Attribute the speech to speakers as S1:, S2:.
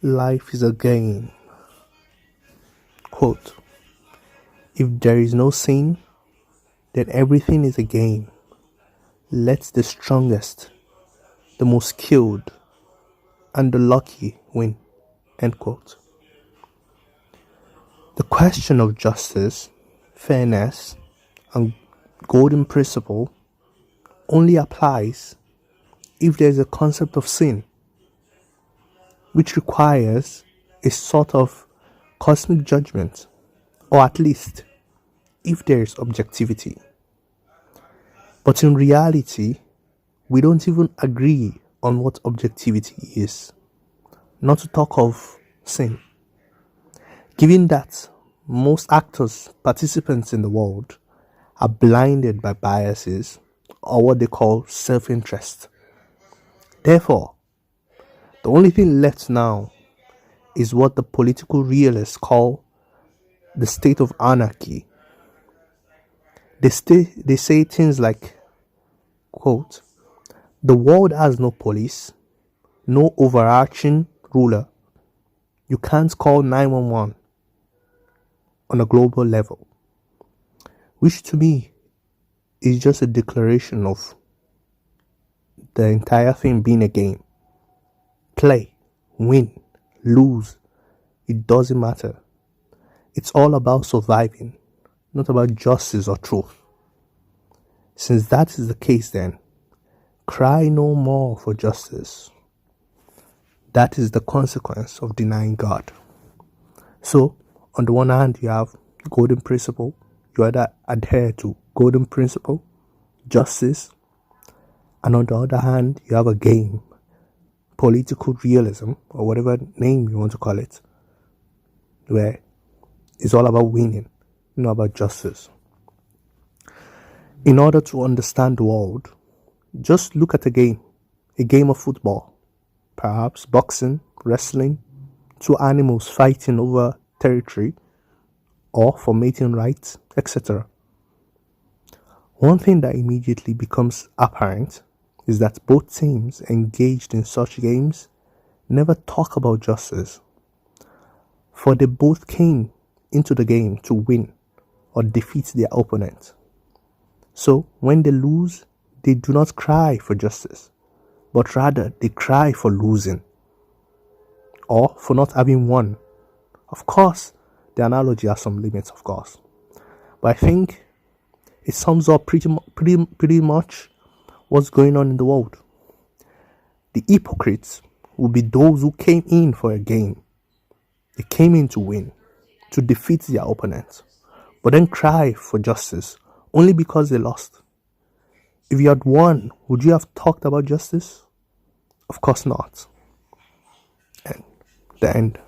S1: Life is a game. Quote, if there is no sin, then everything is a game. Let the strongest, the most skilled, and the lucky win. End quote. The question of justice, fairness, and golden principle only applies if there is a concept of sin, which requires a sort of cosmic judgment, or at least if there is objectivity. But in reality, we don't even agree on what objectivity is, not to talk of sin. Given that most actors, participants in the world, are blinded by biases or what they call self-interest. Therefore, the only thing left now is what the political realists call the state of anarchy. They say things like, quote, the world has no police, no overarching ruler. You can't call 911 on a global level, which to me is just a declaration of the entire thing being a game. Play, win, lose, it doesn't matter. It's all about surviving, not about justice or truth. Since that is the case, then, cry no more for justice. That is the consequence of denying God. So, on the one hand, you have golden principle. You either adhere to golden principle, justice, and on the other hand, you have a game, political realism, or whatever name you want to call it, where it's all about winning, not about justice. In order to understand the world, just look at a game of football, perhaps boxing, wrestling, two animals fighting over territory, or for mating rights, etc. One thing that immediately becomes apparent is that both teams engaged in such games never talk about justice, for they both came into the game to win or defeat their opponent. So when they lose, they do not cry for justice, but rather they cry for losing or for not having won. Of course, the analogy has some limits, of course, but I think it sums up pretty much what's going on in the world. The hypocrites will be those who came in for a game. They came in to win, to defeat their opponent, but then cry for justice only because they lost. If you had won, would you have talked about justice? Of course not. And the end.